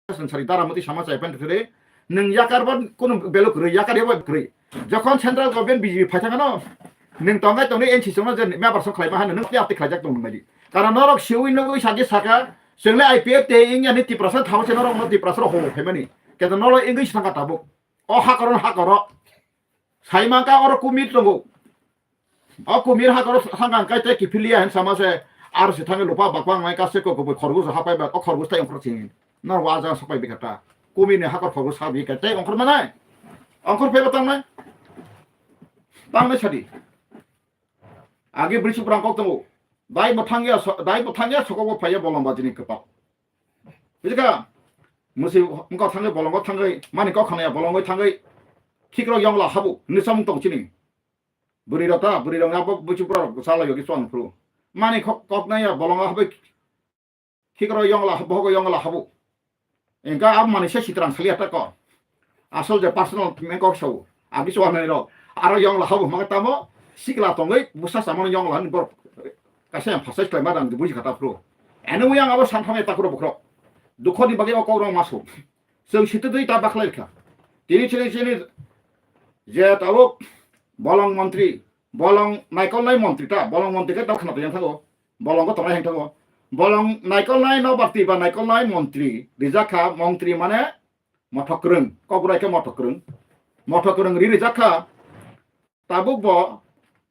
संसारी दारामती समाज आइफान थरे नों याकारबा कोनो बेलो गरै याकारेबा गरै जखन सेन्ट्रेल गभर्नमेन्ट बिजेपि फाइथाङानो नों तंगाय तंनि एनसि संनो जे मेम्बार सं खालायमा हानो नों आप्ते खालायजाक दं बायदि कारण नरक सिउइ नगै सागे साका जोंले आइपिएफ ते इंयानि 30% थावसे नरक 30% हो फेमानि केदा नलो इंगै सांगा ताबो अ हाकर साइमाका और कुमिर दंगो अ कुमिर हाकर सांगा काइते किफिलिया हन समाजे आर से थाङे लपा बाकवा माय कासे को खरगुस हापाय बा खरगुस ताय अंखर थिं नर वाजा सपाय बिकता कुमिरनि हाकर खरगुस हा बिकते अंखर मानाय अंखर फेबा तांनाय सादि आगे ब्रिज ब्रांकौ दंगो दाय बथांगिया सकौ फाय बलंबा दिनि कपा बिजका मुसि उनका थाङे बलंगो थाङै मानि को खानाया बलंगो थाङै खिक्र यंला हाबु निसम तंचिनि बुरि रंगा बुचुप्रा साला योगी स्वान फ्रु मानि कपनाया बलंगा हाबे खिक्र यंला बहगो यंला हाबु एंका अब मानि से सित्रां सलियाता को आसल जे पर्सनल मेको सौ आगि सवाने रो आरो यंला हाबु मागतामो सिकला तंगै बुसा सामन यंला नि बर कासे फासाय क्लाइमा दां बुजि खाता फ्रु एनु yang अब सानथामे ताकुरो बख्रो दुखनि बागे अकौरं मासु जों सिते दै ता बाखलायखा तिनि जे तालुक बलं मंत्री बलं नायकलनाय मंत्री ता बलं मंत्री का दखना तयं थागो बलं को तनाय थागो बलं नायकलनाय नबाति बा नायकलनाय मंत्री रिजाखा मंत्री माने मथक्रं कगुराय के मथक्रं रिजाखा ताबुक ब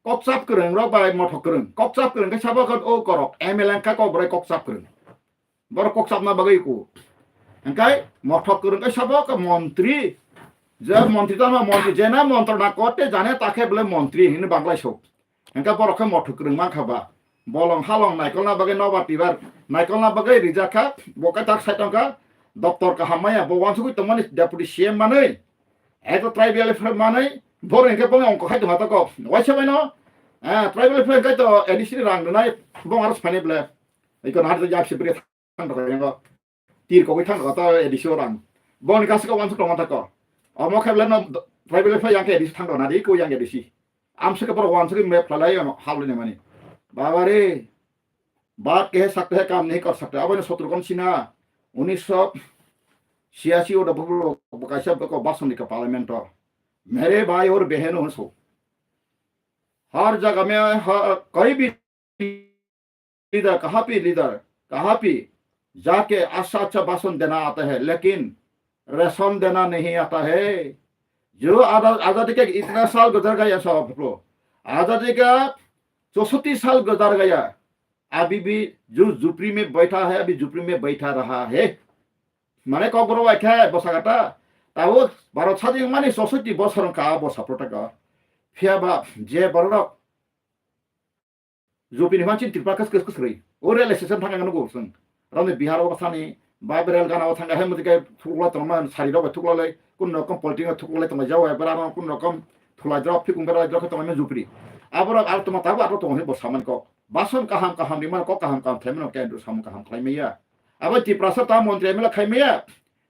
कक्साप करं र बाय मथक्रं कक्साप करं के साबाखत ओ करक एमएलएन का कगुराय कक्साप करं बर कक्साप ना बागै को एंकाय मथक्रं के साबाक मंत्री जब मंत्री ता मंत्री जेना मंत्रणा करते जाने ताके बले मंत्री हिन बांग्लाय सौ एंका बरखे मथक्रं मा खाबा बलं हालं नायकलना बागै नबाति बार नायकलना बागै रिजाखा बका ताक साइतंका दफ्तर का हामाया बवानसुगै तमनि डेपुटी सीएम मानै एतो ट्राइबल फेर मानै बर एंके बंग अंक खायतो माता को वाइसे बायनो ट्राइबल फेर गाय तो एडिसि रां नाय बंग आरो फाने बले इको नार जाबसे ब्रे थांद गयंगो तीर को थांद गता एडिसि रां बंग कासको वानसु टमाटा को अमो खाबले न ट्राइबल फेर यांके एडिसि थांद ना दि को यांके एडिसि आमसके बर वानसु मे फ्लालाय हालने माने बाबा रे बात के सकते है काम नहीं कर सकते अब शत्रुघ्न सिन्हा 1986 और कैसे को बासनी का पार्लियामेंट मेरे भाई और बहनों सो हर जगह में कहीं भी लीडर कहाँ भी जाके अच्छा भाषण देना आता है लेकिन रेशन देना नहीं आता है जो आजादी के इतना साल गुजर गया सब आजादी का 64 साल गुजर गया अभी भी जो झुपड़ी में बैठा है अभी झुपड़ी में बैठा रहा है माने कबरो वाख्या बसागाटा तावो भारत सादि माने 64 बছर का बसा प्रटका फियाबा जे बरड झुपड़ी मानसिन तिरपाकस कसरै ओ रियलाइजेशन थांगा नगो जों रावने बिहाराव बसानि बाबरेल गानाव थांगा हे मदिके थुगला तमान सारिराव थुगलाय कुन रकम पॉलिटिक्स थुगलाय तमा जाव बरा कुन रकम थुला द्रप फिकुंगरा द्रप तमा झुपड़ी आबर आर तमा ताबो आरो तमा हे बसामान को बासन kaham di mana kok kaham themno ke ndu sam kaham khlaimaya abo ti prasata montre mela khaimaya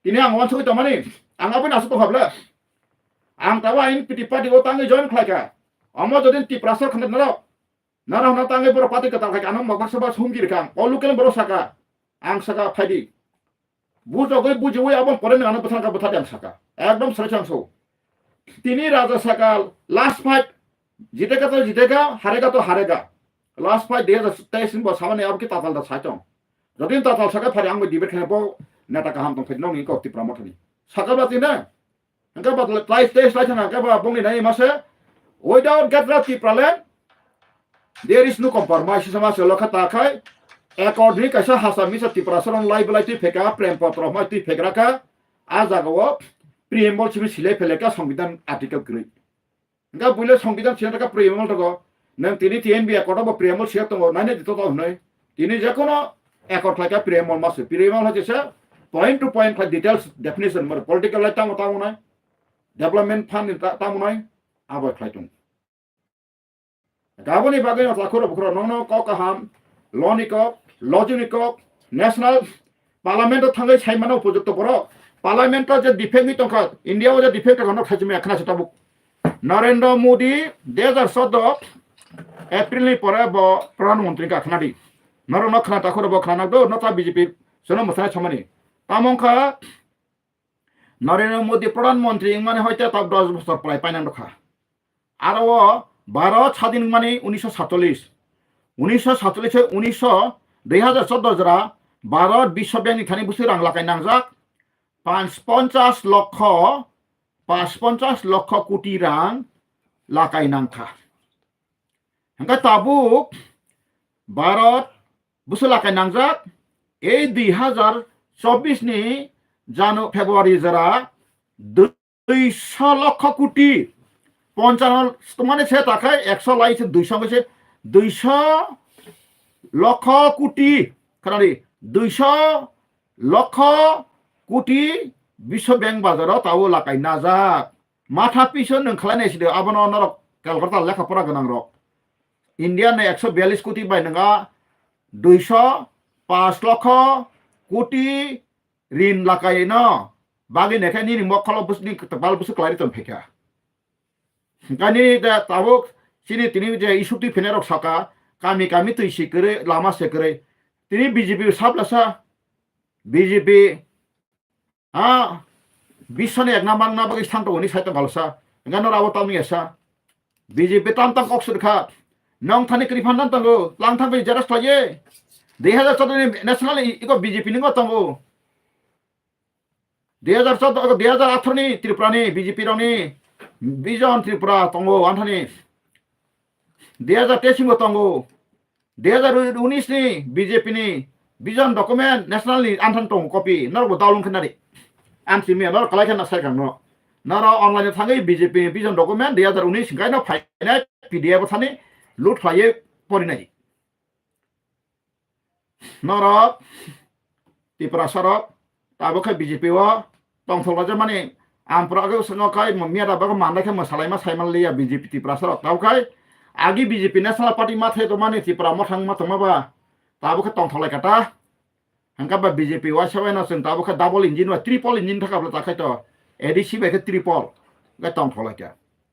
tini ang wan sui tamani ang abin asu to habla ang tawa in piti party o tangi join khlaka amo jodin ti prasar khana nara na tangi boro pati ka talka anam mabak sabas humgir kang olu ken boro saka ang saka phadi bujo goi bujo oi abon pore na bathan ka batha dam saka ekdom srechang so tini raja sakal last fight jitega to jitega harega to harega last fight 2023 बो सामने अब के ताताल दा साइटं जदिन ताताल सका फारि आंबो debate खानेबो नेता गाहाम दं फेदनो नि कक्ति प्रमोटनि सका बाति ना अंका बदल प्राइस टेस्ट लाइथना का बुंनि नाय मासे विदाउट गेट राति प्रलेन देयर इज नो कम्प्रोमाइज समाज लखा ताखाय एकॉर्डिंग कैसा हासा मिसा तिप्रासरन लाइव लाइति फेका प्रेम पत्र माइति फेग्राका आ जागाव प्रिएम्बल सिबि सिले फेलेका संविधान आर्टिकल 3 अंका बुले संविधान सिलेका प्रिएम्बल तको नों तिनी टीएनबी एकॉर्ड प्रिएम्बल सिया दङ नायने दितो दहनै तिनी जेकोनो एकॉर्ड लाइका प्रिएम्बल मासे प्रिएम्बल हजेसे point to point details definition मर पॉलिटिकल लाइक तामुनाय डेवलपमेंट फंड तामुनाय आबो खायतुं गाबोनि बागै लाखरो बखरो ननो क काहाम लनिको लजिनिको नेशनल पार्लियामेंट थांगै साइमानो उपयुक्त बरो पार्लियामेंट जे डिफेक्ट नि तंका इंडिया जे डिफेक्ट खनो खाजिमे खना सताबु नरेंद्र मोदी 2014 एप्रिल पर प्रधानमंत्री का खाना दी नरो न खाना ताखर ब खाना दो नता बीजेपी सोनो मसाय छमनि তামংখা নরেন্দ্র মোদী প্রধানমন্ত্রী মানে হয়তো তার 10 বছর প্রায় পাইনান রখা আর ভারত স্বাধীন মানে 1947 2014 জরা ভারত বিশ্ব ব্যাংক খানি বুসি রাং লাগাই নাংজাক 50 লক্ষ কোটি রাং লাগাই নাংখা হংকা তাবুক ভারত বুসু লাগাই নাংজাক এই 2024 ni ফেব্রুয়ারি জরা 200 লক্ষ কোটি 55 মানে সে টাকায় 100 লাইছে 200 গেছে 200 লক্ষ কোটি কারণ 200 লক্ষ কোটি বিশ্ব ব্যাংক বাজারাव তাও লাগাই নাজাক মাথা পিছন नों खालायनायसिदो आबनो नरक कलकाता लेखाफोरा गोनां रक इन्डियान 142 कोटी बाय नोंगा 205 लक्ष कोटी ऋण लागाय न बागै नेखाय नि मखल बुसनि बाल बुस क्लारि तन फेका गानि दा ताबुक सिनि तिनि जे इशुक्ति फेनेरक साका कामी कामी तैसि करे लामा से करे तिनि बीजेपी साबलासा बीजेपी বিশ্বনে 1 নাম্বার না বাকি স্থান তো উনি সাইতে ভালোসা গানো রাবো তামি এসা বিজেপি তাম তাম কক্সুর খা নং থানি ক্রিফান দান তাঙ্গো লাং থাম বি জারাস লায়ে 2014 ন্যাশনাল ইকো বিজেপি নিগো তাঙ্গো 2014 2018 ni त्रिपुरा ni বিজেপি রনি বিজন ত্রিপুরা তাঙ্গো আনথানি 2023 গো তাঙ্গো 2019 ni BJP ni vision document national ni আনথান তং কপি নরবো দালুং খনারি आमसि मेलर कलायखाना सायखांनो नारा अनलाइन थाङै बीजेपी बिजन डकुमेन्ट 2019 गायनो फायनाय पीडीएफ थानि लुट फाये परिनाय नारा त्रिपुरा सरक ताबोखै बीजेपी व तंथलबाजे माने आमफ्रागो सङखाय मियादा बागो माननायखै मसालायमा सायमानलिया बीजेपी त्रिपुरा सरक ताबोखै आगि बीजेपी नेशनल पार्टी माथे तो माने त्रिपुरा मथां माथांमाबा ताबोखै तंथलाय काटा हंका बीजेपी वाइसवाय ना जों दाबो डाबल इंजिन वा ट्रिपल इंजिन थाखाब्ला ताखायथ एडिसि बायखे ट्रिपल गा तंथलायका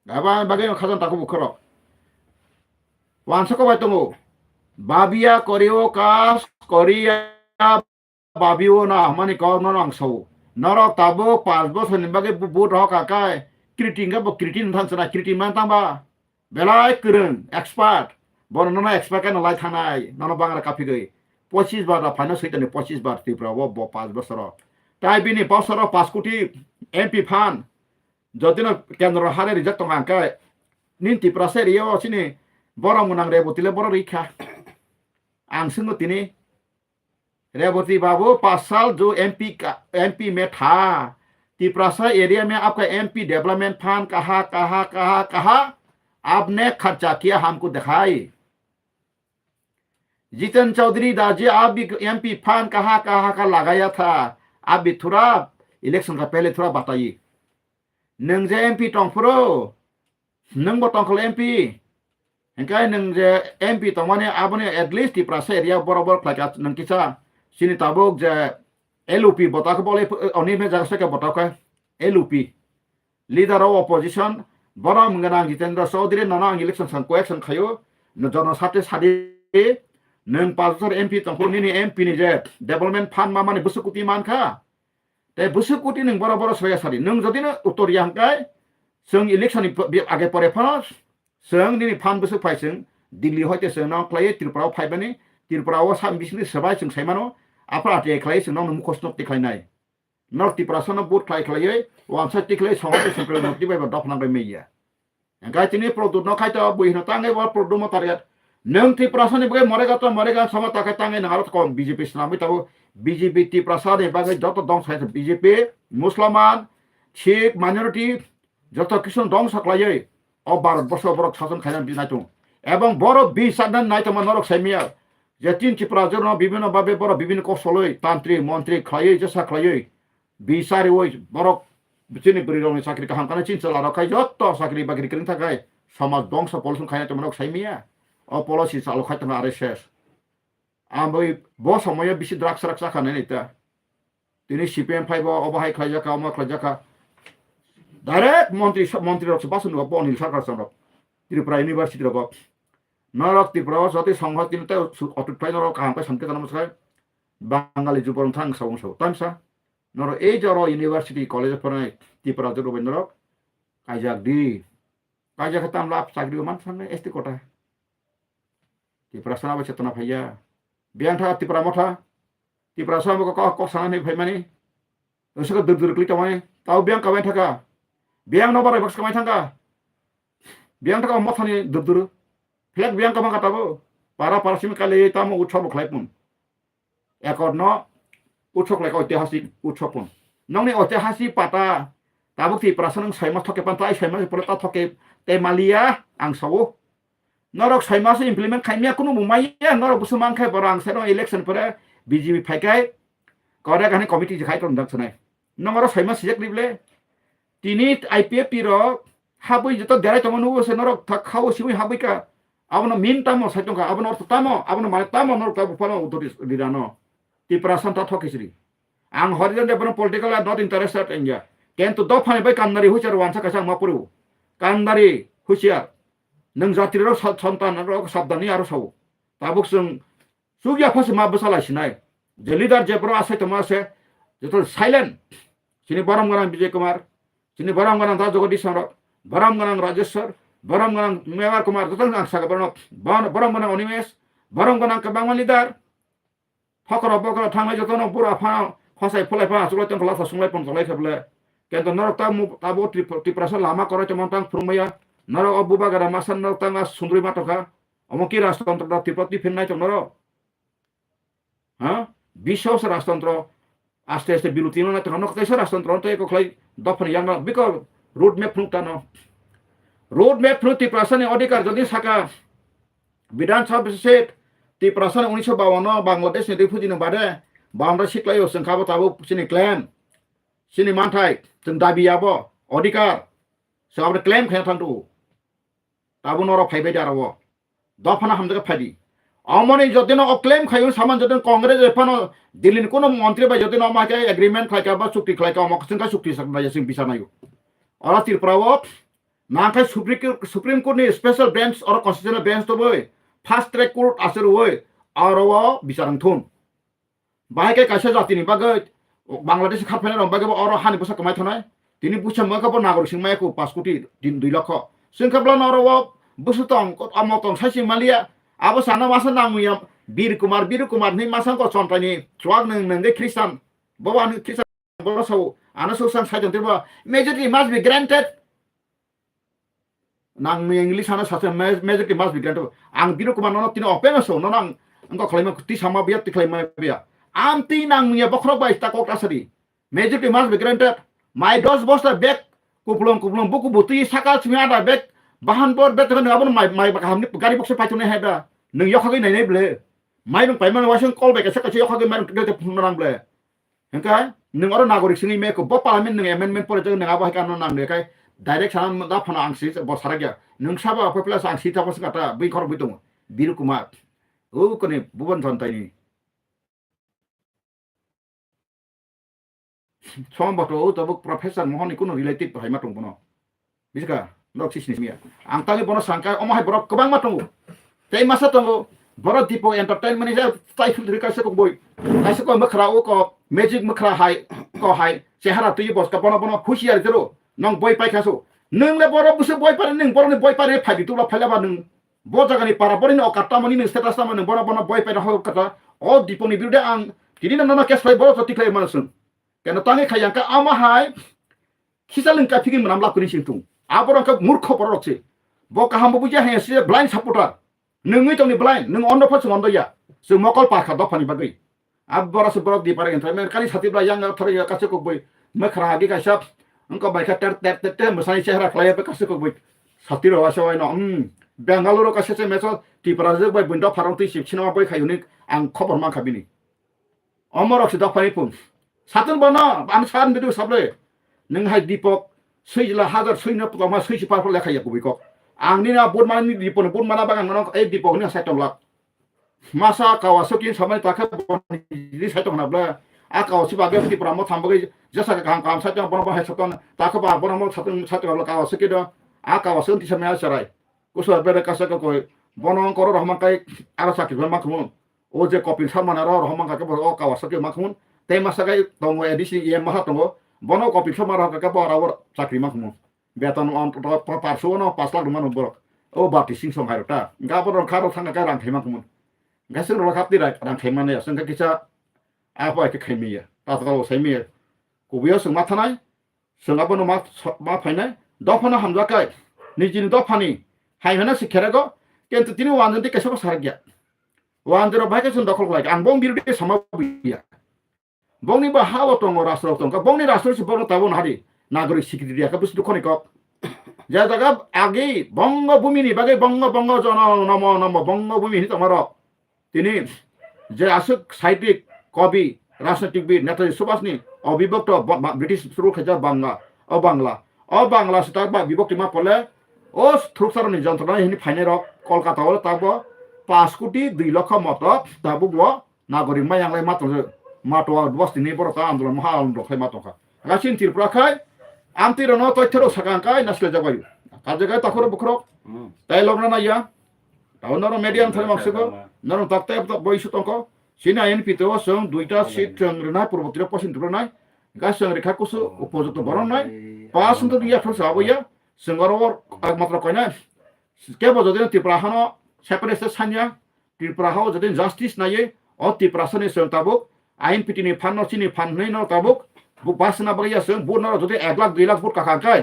गाबा बागै खाजन ताको बुखर वानसको बाय दङ बाबिया करियो कास करिया बाबियो ना माने गनो आंसौ नरक ताबो 5 बोसोरनि बागै बुट हक आकाय क्रिटिंगा बो क्रिटिन थांसना क्रिटिन मान तांबा बेलाय गोरों एक्सपार्ट बरनना एक्सपार्ट काना लाय थानाय नन बांग्रा काफि गई 25 बार फाइनल सैतने 25 बार त्रिपुरा वो 5 बছর তাই বিনি বছর 5 কোটি এমপি ফান যদিন কেন্দ্র হারে রিজেক্ট টাকা নিন त्रिपुरा সেরিও সিনি বড় মুনাং রেবতিলে বড় রিখা आं संगो तिनी रेवती बाबू 5 साल जो एमपी में था त्रिपुरा एरिया में आपका एमपी डेवलपमेंट फंड कहा आपने खर्चा किया हमको दिखाई जितन चौधरी दाजी आप भी एमपी फंड कहाँ का लगाया था आप भी थोड़ा इलेक्शन का पहले थोड़ा बताइए नंग जे एमपी टंगफ्रो नंग टंगखल एमपी इनका नंग जे एमपी तो माने आपने एटलीस्ट त्रिपुरा एरिया बराबर फ्लाइट नंग किसा सिनी ताबुक जे एलओपी बताको बोले अनी में जासे के बताको एलओपी लीडर ऑफ ऑपोजिशन बड़ा मंगना जितेंद्र चौधरी नना इलेक्शन सन कोएक्शन खायो न जन साथे सादे नों 5 बोसोर एमपी तंखरनि एमपि नि जे डेभलपमेंट फान्ड मा माने बुसुकुति मानखा ते बुसुकुति नों बराबर सया सारि नों जदिनो उत्तरिया हंकाय जों इलेक्शन आगे परे फास जों नि फान्ड बुसु फाइसों दिल्ली होते जों नाव क्लाय त्रिपुरा फाइबानि त्रिपुराव साम बिसनि सबाय जों साइमानो आपरा आटे क्लाय जों नाव मुखस्न तिखायनाय नर्थ त्रिपुरा सन बुट क्लाय वान साइड तिखलाय सहाते सेंट्रल नर्थ बाय दफना बाय मैया गायतिनि प्रोडक्ट न खायता बहिनो तांगे वा प्रोडक्ट म टारगेट नों त्रिपुरा सन बगे मरेगा सम ताके तांगे नारत कम बीजेपी सनामि ताबो बीजेपी त्रिपुरा ने बागे जत दं साइड बीजेपी मुसलमान सिख माइनरिटी जत किसुन दं सकलायै अ भारत बर्ष बरक शासन खायनान बिनायतो एवं बर बिसादन नायतमा नरक साइमिया जे तीन त्रिपुरा जन विभिन्न भाबे बर विभिन्न कौशलै तांत्रिक मंत्री खायै जसा खायै बिसारि ओइ बरक बिथिनि बरिरनि साख्रि काहाम काने चिनचला रखाय जत साख्रि बाख्रि करनि थाखाय समाज दंस पलसन खायनातो नरक साइमिया अ पलिसि चालु खायतना आरएसएस आमबै ब समय बिसि ड्राग्स रक्षा खाने नैता दिनै सीपीएम फाइव अबाहाय खायजाका अमा खायजाका डाइरेक्ट मंत्री रक्ष बासन ब अनिल सरकार चंद्र त्रिपुरा यूनिवर्सिटी रक नरक त्रिपुरा जति संघ तिनते अटुट फाइ नरक काहाम का संकेत नमस्कार बांगाली जुबरन थांग सावंसौ तामसा noro e joro university college pernah Tripura joro benro kajak di kajak ketam lap sagri man sana esti kota Tripura sana baca tanah phaya biang tha Tripura motha Tripura sana kok sana ni phai mani usaka dur klik tamai tau biang kamai thaka biang no barai box kamai thangka biang thaka motha ni dur flag biang kamang kata bo para sim kali tamu utshob khlai pun ekor no utshob khlai ko ঐতিহাসিক utshob pun nong ni ঐতিহাসিক pata tabuk Tripura sana sai mas thoke pantai sai mas pura ta thoke te malia ang sawo norok sai mas implement khaimia kunu mumaiya norok busumang khai borang seno election pore BJP phaikai kore gane committee khai ton dak sanai nongoro sai mas sejak lible tini IPF piro habui joto derai tomonu se norok thakhaw siwi habui ka abono min tamo saitong ka abono orto tamo abono male tamo norok ta bupano utoris dirano Tripura san ta thokisri ang horijon de bono political are not interested in ya kentu do phane bai kandari huchar wansa kasang mapuru kandari huchiar nang jatri ro santan ro sabdani aro saw tabuk sung sugya phase ma basala sinai je leader je bro ase tomase joto silent sini baram garang Vijay Kumar sini baram garang ta jogodi saro baram garang Rajeshwar baram garang Mewar Kumar joto nang saga barno baram garang Onimesh baram garang kabang leader phakro bokro thangai joto no pura pha phasai phulai pha sulai tong kala sungai pon sulai khable kento norok tabo Tripura lama kore temontang frumaya norok obuba gara masan norok tanga sundri matoka omoki rashtantra da Tripura finai tong norok ha bisos rashtantra aste aste bilutino na tong norok tesa rashtantra to eko khlai dofan yang biko road map phutano road map phut Tripura ni odikar jodi saka Bidhan Sabha set Tripura 1952 Bangladesh ni refugee ni bade boundary siklayo sengkabo tabo sini claim sini mantai जों दाबि आबो अधिकार साबरे claim खाया थांदो ताबो नरो फाइबाय दारावो दफाना हमदगा फादि अमनि जदिनो claim खायो सामान जदिन कांग्रेस एफानो दिल्ली कोनो मंत्री बा जदिनो माके एग्रीमेंट खायका बा चुक्ति खायका अमकसिनका चुक्ति सकना जों बिसानायो अरा त्रिपुरावो नाखाय सुप्रीम कोर्ट नि स्पेशल बेंच और कन्स्टिट्यूशनल बेंच तो बय फास्ट ट्रैक कोर्ट आसर होय आरो बिसारंथुन बायके कासे जातिनि बागै बांग्लादेश खाफेना रं बागै अरो हानि बसा कमाय थनाय तिनि बुसा मगाबो नागरिक सिंमायको 5 कोटी दिन 2 लाख सिंखाब्ला नरो बुसुतंग अमतंग साइसि मालिया आबो साना मासा नामुया वीर कुमार नि मासा को चन्तानि स्वाग नंगे ख्रिस्टान बाबा नि ख्रिस्टान बरसौ आना सोसां साइजन तिबा मेजॉरिटी मस्ट बी ग्रांटेड नां इंग्लिश आना सासे मेजॉरिटी मस्ट बी ग्रांटेड आं वीर कुमार न तिनो अपेनसौ न नां अंको खलाइमा ति सामा बिया ति खलाइमा बिया आमती नांगमिया बखरक बाय ताको कासरी मेजॉरिटी मस्ट बी ग्रांटेड माय 10 बस्ता बेक कुपलम बुकु बुति साका छियादा बेक बाहान बोर बेक न आबन माय बाहामनि गारि बक्स फाइथुने हेदा नों यखागै नायनाय ब्ले माय नों पाइमान Vasan call back Saka यखागै my गते फुननां ब्ले हेंका नों आरो नागरिक सिंनि मेको ब पार्लियामेंट नों एमेंडमेंट पर जों नङा बाहाय कानो नांदे खाय डाइरेक्ट सान दा फना आंसि बसारा गया नों साबा पपुलार आंसि थाबस काटा बै खर बै दङ वीर कुमार ओ कने भुवन जनतायनि समबतो तबुक प्रोफेसर मोहन कुनो रिलेटेड हाय मातंग बनो बिसका लक सिसनि मिया आं तानि बनो सांका अमाहाय बरक गोबां मातंग तै मासा तंगो बर दीपो एंटरटेनमेंट जे टाइफुल रिकासे को बय कासे को मखरा ओ को मैजिक मखरा हाय को हाय चेहरा तुय बस का बनो खुशियार जरो नंग बय पाइखासो नोंले बर बुसे बय पारे नों बरनि बय पारे फादि तुला फायलाबा नों ब जागानि पारा बरनि अकाटा मनि नों स्टेटास ता मन बनो बय पारे हो कथा ओ दीपोनि बिरुदे आं तिनि नन केस फाय बर जति खाय मानसुन केन तांगे खायांका आमाहाय खिसालंका फिगिन मोनाम लाकुनि सिंथुं आबरंका मूर्ख बररक्से ब काहाम बुजिया हेसे ब्लाइंड सपोर्टर नोंङै तंनि ब्लाइंड नों अन्न फस अन्दया जों मकल पाखा दफानि बागै आबरस बरक दि पारे एन्ट्राइमेन्ट कानि साथिब्ला यांग थरै कासे को बय मखरा आगे कासा अंका बायका टेट मसानि चेहरा खलाय पे कासे को बय साथिर वासवाय न बेंगालुरु कासे मेसो त्रिपुरा जे बय बुंदा फारंति सिपसिना बय खायुनि आं खबर मा खाबिनि अमरक्से दफानि पुं सातन बना आं सान बिदु साबले नों हाय दीपक सैला हाजार सैनो पमा सैसि पार लेखाया गुबैको आंनि ना बोरमानि दीपन बोरमाना बागान न ए दीपकनि साइटं लाख मासा कावासोकि समय ताखा बनि साइटं नाब्ला आ कावासि बागे त्रिपुरा म थांबगै जसा काम साइटं बन हाय सतन ताखा बा बन म सातन साइटं कावासोकि द आ कावासो तिसमया सराय कुसो बेरे कासका कोय बन कर रहमान काय आरो साखि बन माखमु ओ जे कपिल शर्मा र रहमान काके ओ कावासोकि माखमु tei masakai tongo edisi ye maha tongo bono kopi samara ka borawor sakri makmu beton on parso no 5 lakh ruman borok o bapti sing song hairota ga boron kharo thanga ka rang thaimakmu ga sing ro khapti rai rang thaimane sing ka kisa apa ke khaimiya ta ta lo saimiya kubiyo sing mathanai sing abono ma phainai dofana hamja kai nijini dofani haimana sikherago কিন্তু তিনি ওয়ানজনটি কেসব সারগিয়া ওয়ানজের ভাইকে সন দখল খাই আং বং বিরুদ্ধে সমাবিয়া বংনি বা হাও দङ রাষ্ট্র দङ বংনি রাষ্ট্র সি বড় তাবন হারি নাগরিক স্বীকৃতি দিয়া বুঝ দুখনি ক যা জায়গা আগে বঙ্গভূমিনি বাগে বঙ্গ জন নম নম বঙ্গভূমিনি তোমার তিনি যে আসুক সাহিত্যিক কবি রাজনীতিবিদ নেতাজি সুভাষনি অবিভক্ত ব্রিটিশ শুরু খেজা বাংলা সেটা বিভক্তি মা পলে ও থ্রুকসারনি যন্ত্রণা হিনি ফাইনে রক কলকাতাও তাবো 5 কোটি 2 লক্ষ মত তাবো নাগরিক মায়াংলাই মাতোয়া বস্তিনি বড়তা আন্দোলন মহা আন্দোলন খাই মাতোকা গাছিন ত্রিপুরা খাই আমতিরনো তথ্যরো সাকাঙ্কাই নাসলে জাগাই কাজেগাই তাখর বখরক তাই লগনা নাইয়া তাও নর মিডিয়াম থাই মাকসিগো নর তাকতে বইসু তঙ্ক সিনা এনপি তো সং দুইটা সিট রনা পূর্বতীর পশ্চিম ত্রিপুরা নাই গাছং রেখা কুসু উপযুক্ত বরণ নাই 5 দিয়া ফসা বইয়া সঙ্গরবর একমাত্র কয়না কেবল যদি ত্রিপুরা হানো সেপারেট সানিয়া ত্রিপুরা হাও যদি জাস্টিস নাইয়ে অ ত্রিপুরা সনে সং তাবুক আইন পিটিনি ফান্ন চিনি ফানनै ন তাবুক বুক বাসনা বাগিয়া সং বুনার যদি 1 লাখ 2 লাখ বুট কাকাকাय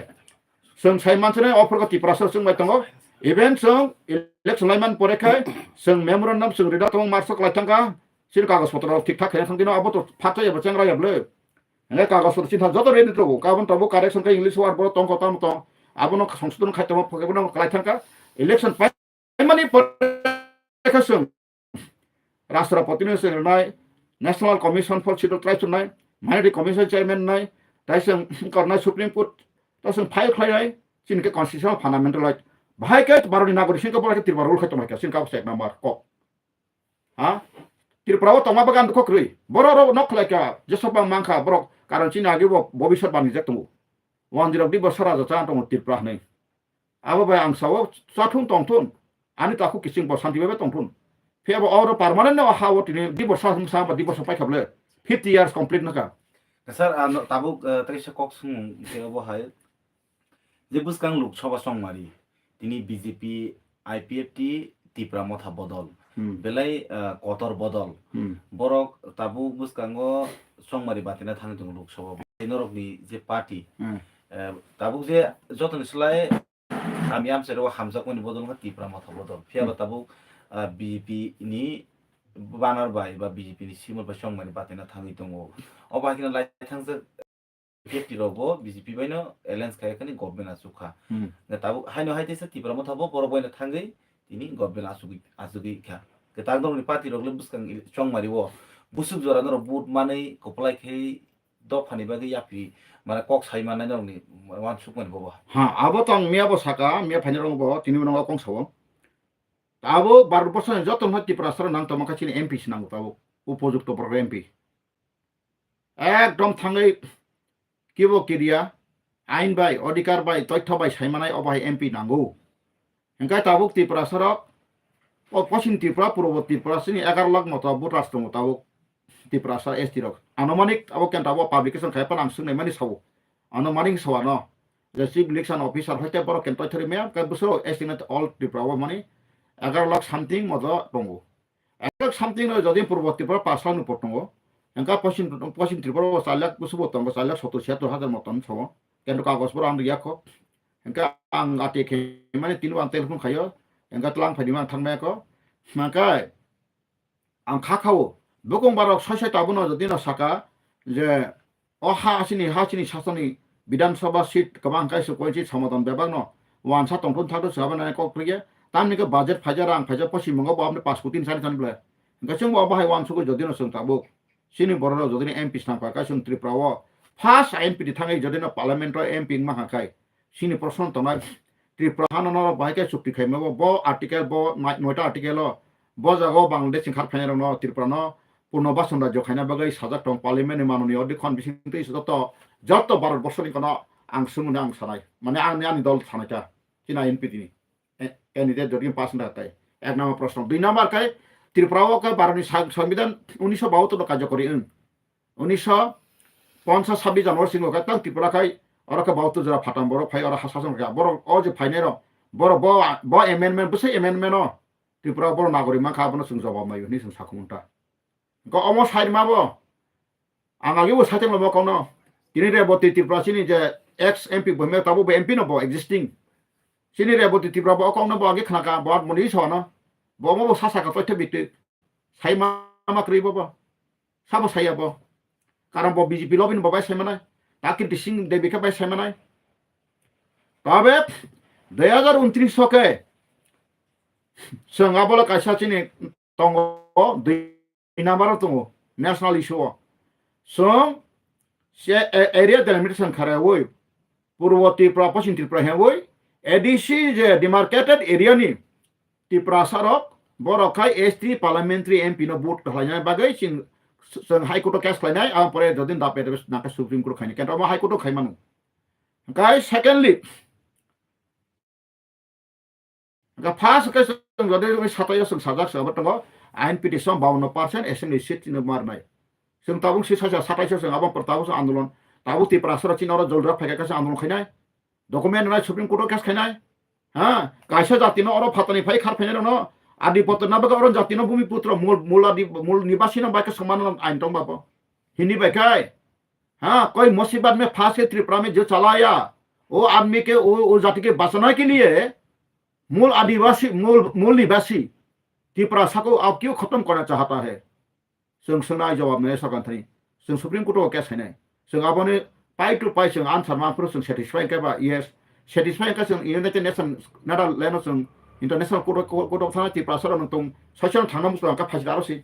সং সাইমানসনে অফরক ত্রিপুরা সং বাই তঙ্গ ইভেন সং ইলেকশন লাইমান পরেখাय সং মেমোরেন্ডাম সং রিডা তং মার্কস লাইথাंगा सिन कागज पत्र ठीक ठाक है संदिनो अब तो फाटो एबो चंग्रा याबले ने कागज पत्र चिन्हा जतो रेडी तबो काबन तबो करेक्शन का इंग्लिश वार्ड बरो तंग तम तो आबनो संशोधन खायतम फगेबनो लाइथांका इलेक्शन पाइमानि परेखासं राष्ट्रपतिनि सेनाय नेशनल कमिशन फर शिड्यूल ट्राइब्स नाय माइनरिटी कमिशन चेयरमैन नाय ताइसं करनाय सुप्रीम कोर्ट तसं फाइल खायनाय चिनके कन्स्टिट्यूशनल फंडामेंटल राइट भाइके बारनि नागरिक सिनका बराके तिरबार रुल खायतम का सिनका सेक नंबर क हा ত্রিপুরাও তমা বাগান দখরই বড় নখলাইকা যেসব মাংখা বড় কারণ চিনা আগে ভবিষ্যৎ বাণী যে তুমি 102 বছর রাজা চান তোমার ত্রিপুরা নেই আবো ভাই আং সাও চাথুন তংথুন আনি তাকু কিসিং ব শান্তি ভাবে তংথুন ফেব অর পার্মানেন্ট না হাও তিনি 2 বছর সাম 2 বছর পাইখাবলে 50 ইয়ার্স কমপ্লিট নাকা স্যার তাবুক তাইসা কক্সুং কেবো হাই যে বুসকাং লোকসভা সংমারি তিনি বিজেপি আইপিএফটি ত্রিপুরা মথা বদল বেলাই কতর বদল বরক তাবু বুসকাঙ্গ সংমারি বাতিনা থাং দङ লোকসভা নরকনি যে পার্টি তাবু যে যতন সলাই আমি আমসের হামজাকনি বদল ত্রিপুরা মথা বদল ফিয়াবা তাবু বিজেপি নি বানার বাই বা বিজেপি নি সিমল বা সংমারি বাতিনা থাङি দङ অবাকিনা লাই থাংজে ফিফটি রবো বিজেপি বাইনো এলায়েন্স খায়খানি গভর্নমেন্ট আসুখা তাবু হাইনো হাইতেছে ত্রিপুরা মথা বড় Bruyne থাङै ini gobernment asugi kha ketang dong ni party rogle buskang chongmari wo busuk jora nor but manai koplai khei do phani bagi yapi mane kok sai manai nor ni wan sukmani bo ha abo tong mia bo saka mia phani rong bo tini nong kong sawo abo 12 বছর যত হতি প্রাসর নাং তমকা চিনি MP সিনাং তাবো উপযুক্ত পর MP একদম থাঙ্গै কিবো কিরিয়া আইন by অধিকার বাই তথ্য বাই সাইমানাই অবাই এমপি নাঙ্গো Engkai tabuk Tripura sarok পশ্চিম ত্রিপুরা পূর্ব ত্রিপুরা সিনি 11 লাখ মতো ভোটার দङ তাবো ত্রিপুরা সা এসটি রক আনুমানিক আবো কেন তাবো পাবলিকেশন খাইপা আং সুংনাय मानि सावो আনুমানিক सावा न जे चिफ इलेक्शन ऑफिसर हाइते बरो केन तथ्य मेया का बुसरो एस्टिमेट ऑल ত্রিপুরা मानि 11 लाख सामथिं मतो दङ 1 लाख सामथिं যদি পূর্ব ত্রিপুরা 5 লাখ উপর দङ এঙ্কা পশ্চিম ত্রিপুরা 4 লাখ বুসবো দङ 4 লাখ 77 হাজার মতন সব কেন কাগজ বড় আম রিয়াখো এঙ্কা আং আতে খে माने তিন বান টেলিফোন খাयो एंगा तलां फाइदिमा थांनायखौ माकाय आं खाखावो बुकुं बारक सय ताबुनो जदिनो साका जे हासिनि सासनि विधानसभा सीट गोबां कायसो कयसि समाधान बेबांग न वानसा तंथुन थादो साबानाय कक्रिगे तामनिके बाजेट फाइजार आं फाइजार पश्चिम बंग बामने 5 कोटी 4 ब्ले गसं बाहाय वानसुको जदिनो जों ताबो सिनि बरनो जदिनो एमपि सांपा कायसों त्रिपुराव फार्स्ट एमपि थाङै जदिनो पार्लियामेन्टाव एमपि माहाखाय सिनि प्रश्न तनाय ত্রিপুরা নন বাহিকে চুক্তি খাইমে ব আর্টিকেল ব 9টা আর্টিকেল ব জাগো বাংলাদেশ সিংখার ফাইনাল ন ত্রিপুরা ন পূর্ণবাসন রাজ্য খাইনা বাগৈ সাজাক টং পার্লিমেন্ট মাননীয় অধিক্ষণ বিসিংতে যত ভারত বর্ষনি কোন আং সুমুনে আং সানাই মানে আনি দল সানাইটা চিনা এনপি দিনি ক্যান্ডিডেট যদি পাস না তাই 1 নম্বর প্রশ্ন 2 নম্বর কাই ত্রিপুরাও কাই ভারতনি সংবিধান 1972 কার্যকরী 1950 জানুয়ারি সিংহ কাতাং ত্রিপুরা খাই ওরা কে বাউতো জরা ফাটাম বড় ফাই ওরা হাসাসন কা বড় ও যে ফাইনে র বড় ব এমেন্ডমেন্ট বসে এমেন্ডমেন্ট ও ত্রিপুরা বড় নাগরিক মান খাবনো जों জবাব মাইयो नि जों साखुमता ग अमो साइड माबो आं आगे वो साथे माबो कोनो दिनै रे बति त्रिपुरा सिनि जे एक्स एमपी बमे ताबो बे एमपी न बो एक्जिस्टिंग सिनि रे बति त्रिपुरा बो कोनो बो आगे खनाका बहुत मनि सनो बो मो सासा का फथे बिते साइ मा क्रिबो बो साबो साया बो कारण बो बीजेपी लबिन बो बाय सायमानाय ताकि दिसिं दे बेका बाय सायमानाय तबे 2029 के जों आबोला कायसा चिनि दंगो दुइ नाम्बाराव दङ नेशनल इशुआव जों से एरिया डेलिमिटेशन खारावै पूर्व त्रिपुरा पश्चिम त्रिपुरा हेवै एडिसि जे डिमार्केटेड एरियानि त्रिपुरा सारक बरखाय एस3 पार्लियामेंट्री एमपी नो भोट खालायनाय बागै जों हाई कोर्ट केस खालायनाय आं परे जदिन दापे नाका सुप्रीम कोर्ट खायनाय केन्ट हाई कोर्ट खायमानो गाय सेकेंडलि फार्स्ट केस जों जदि सातायाव जों साजाक साबा दङ आइन पिटिशन 52% एसेंब्ली सीट चिनो मारनाय जों ताबुं से साजा 27 जों आबां ताबुं आंदोलन ताबुं त्रिपुरा सर चिनर जलद्रा फायगासे आंदोलन खायनाय डकुमेन्ट नाय सुप्रीम कोर्ट केस खायनाय हा कायसा जातिनो अर फातानि फाय खारफैनाय दङ आदिपत्र नाबा अरन जातिनो भूमिपुत्र मूल निवासी न बाके समान आइन दं बाबो हिनी बायखाय हाँ कोई मुसीबत में फांसे त्रिपुरा में जो चलाया वो आदमी के वो जाति के बचाने के लिए मूल आदिवासी मूल निवासी त्रिपुरा को आप क्यों खत्म करना चाहता है जों सोंनाय जवाब मोननाय सरकारनि जों सुप्रीम कोर्टआव केस होनाय जों आबानो पाइ टु पाइ जों आनसार माफोर जों सेटिसफाइ केबा यस सेटिसफाइ का जों यूनाइटेड नेशन नेदारलेन्ड जों इंटरनेशनल कोर्ट ऑफ थाना त्रिपुरा सर नों ससेन थांना मुसुला का फासिदारसि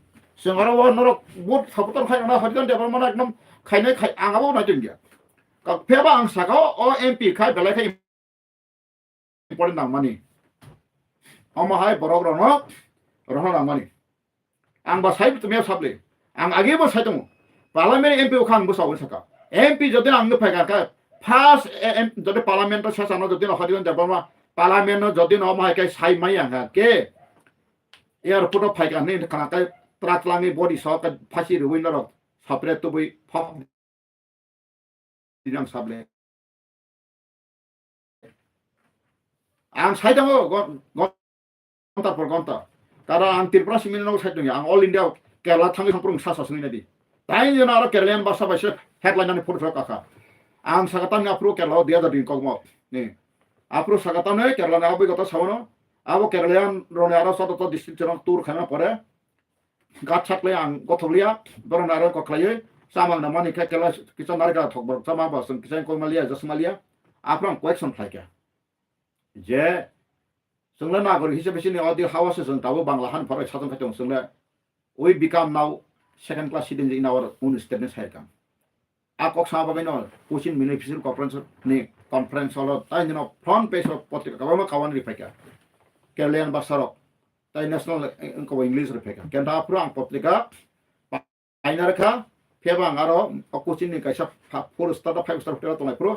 जों आरो नरक बहुत सपोर्टर खायना हरिजन डेभलपमेन्ट एकदम खायनाय आंगाबो नायदों गया का फेबा आं सागाव अ एमपी खाय बेलायखाय इम्पोर्टेन्ट नामानि अमाहाय बरग्रनो रहना नामानि आं बा साइब तुमे साबले आं आगे बो साइदों पार्लियामेंट एमपी खान बसाव सका एमपी जदि आंनो फायगा का फार्स्ट जदि पार्लियामेंट सेसनाव जदि हरिजन डेभलपमेन्ट पार्लियामेंट जदि न माय के साइ माय आंगा के एयरपोर्ट फायगा ने खानाय ट्राकलांनि बडी सक फासि रुइनर साप्रेट तो बै फक दिनां साबले आं साइदों घन्टा पर घन्टा कारण आं त्रिपुरा सिमिनाव साइदों आं अल इंडिया केरला थांगे संप्रं सासा सोंनायदि दाइन जना आरो केरलायान बासा बायसे हेडलाइनानि फटो काका आं सागातानि आप्रो केरलाव दिया जादि कगम ने आप्रो सागातानि केरलानि अभिगत सावनो आबो केरलायान रने आरो सदत डिस्ट्रिक्ट जन टूर खाना परे गात साकले आं गथलिया बरन आरो कखलायै सामां नामानि केरला किसान नारगा थकबर सामा बासन किसान कोमालिया जसमालिया आप्रो क्वेश्चन फ्लाइका जे जोंला नागरिक हिसाबै सिनि अदि हावासो जों दाबो बांला हान फराय साजन खायदों जोंला we become now second class citizens in our own state Sayaka आ कक साबा बेनो कोचिन मिनिफिसिल कॉन्फ्रेंस हलो ताइ जनो फ्रंट पेज ऑफ पत्रिका काबा कावन रिफाइका केरलियन बासारो ताइ नेशनल को इंग्लिश रिफाइका केनटा फ्रो आं पत्रिका आइनारखा फेबां आरो कोचिन नि कायसा 4 स्टार 5 स्टार होटेल तनाय फ्रो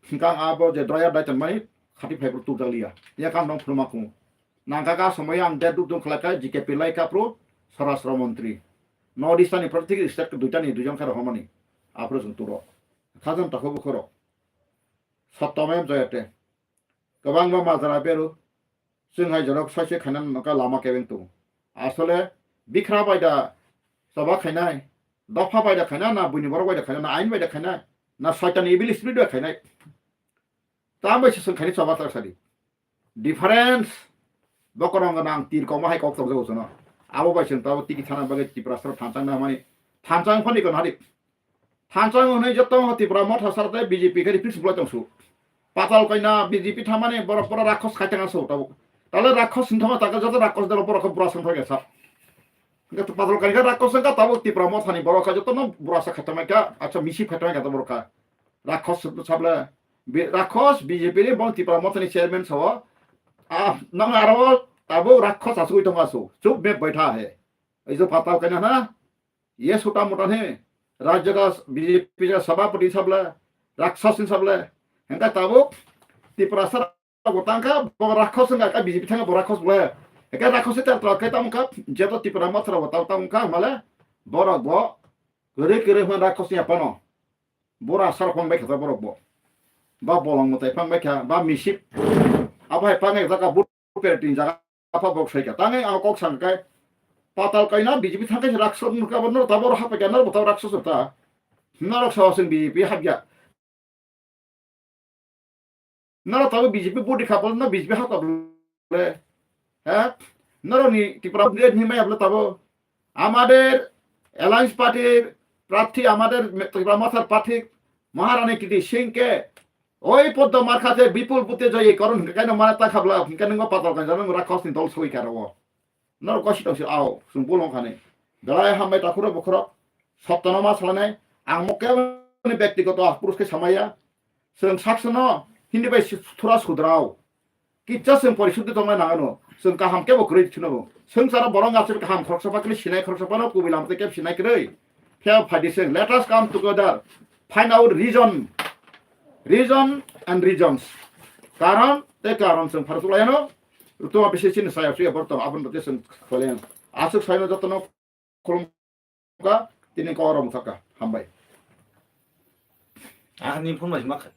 सिंका आबो जे ड्राइवर दाइतन मानि 35 टू दालिया या काम दं फ्रुमाकु नांगागा समय आं दे दुदुं खलाका जिके पिलाइका फ्रो सरास्त्र मंत्री नॉर्थ ईस्टनि प्रत्येक स्टेट दुइटानि दुइजन खारो हमानि आप्रो जों तुरो खाजन ताखौबो खरो सत्तमेम जयते गोबां मा माजरा बेरु जोंहाय जरक साइसे खानान नका लामा केबें तु आसले बिख्रा बायदा सबा खायनाय दफा बायदा खायना ना बुनि बर बायदा खायना ना आइन बायदा खायना ना सयतान इबिल स्पिरिट बायदा खायनाय तामबायसे जों खायनि सबा तारसारि डिफरेंस बकरंग नां तीर को माहाय कक तबजो जोनो आबो बायसन ताबो तिकि थाना बागे त्रिपुरा सर थांचां ना माने थांचां फनि कोन हारि थांचां होनै जतो त्रिपुरा मथा सरते बीजेपी के रिपिस ब्लतं सु पाताल कइना बीजेपी थामाने बरपर राखस खायतां सु ताबो ताले राखस सिंथमा ताका जतो राखस दर बरख ब्रासन फगे सा गत पाताल कइना राखस का ताबो त्रिपुरा मथानि बरखा जतो न ब्रासा खायतां का अच्छा मिसि खायतां का बरखा राखस साबले राखस बीजेपी नि बं त्रिपुरा मथानि चेयरमैन सव आ नंग आरो ताबो राखस आसुइ दंगासु चुप में बैठा है ऐसो पाताल कइना ना ये छोटा मोटा है राज्य का बीजेपी का सभापति सबले राक्षस सबले हेंका ताबो त्रिपुरा सर गोतांका राक्षस का बीजेपी थांगा राक्षस बोले एका राक्षस त ट्रक तामका जेतो त्रिपुरा मथरा बताव तामका माले बरग Gere rakosni apa no? Bora asal pang baik kata borok bo. Ba bolong mutai pang baik ba misip. Apa hai pang jaga but pertin jaga apa bok sai ka. Tangai ang kok sangkai patal kaina BJP thangkai raksos muka benar tabor hapa kanar betul raksos ta. Narok sawasing BJP habya. Naro tahu BJP budi kapal na BJP hapa boleh. হ্যাঁ নরনি ত্রিপুরা নিমে আপনি তবে আমাদের alliance পার্টির প্রার্থী আমাদের ত্রিপুরা মাথার প্রার্থী মহারানী কীর্তি সিংকে ওই পদ্ম মার্কাতে বিপুল বুতে জয়ী করুন কেন মানে তা খাবলা কেন পাতাল কেন জানেন রাক্ষসনি দল সই কারব নর কষ্ট আও जों বলখানে বেলায় হামবাय তাকুরে বখর সপ্তাহ মাস লানাय आं मके ব্যক্তিগত পুরুষকে সামাইয়া जों साक्सनो हिन्दी बाय थुरा सुद्राव किच्चा जों परिशुद्ध दंनाय नागानो जों गाहाम के बखरै थिनबो जों सारा बरं आसे गाहाम खरसफाखलि सिनाय खरसफानो कुबिलामते के सिनाय करै फेव फाइडिसन let us come together find out reason and reasons कारण ते कारण जों फारसलायनो रुतमा बिसेसिन सायावसो बर्तम आबन देसन खलेन आसुक सायनो जतनो खलमका तिनि कवरम थाका हामबाय आंनि फन माखा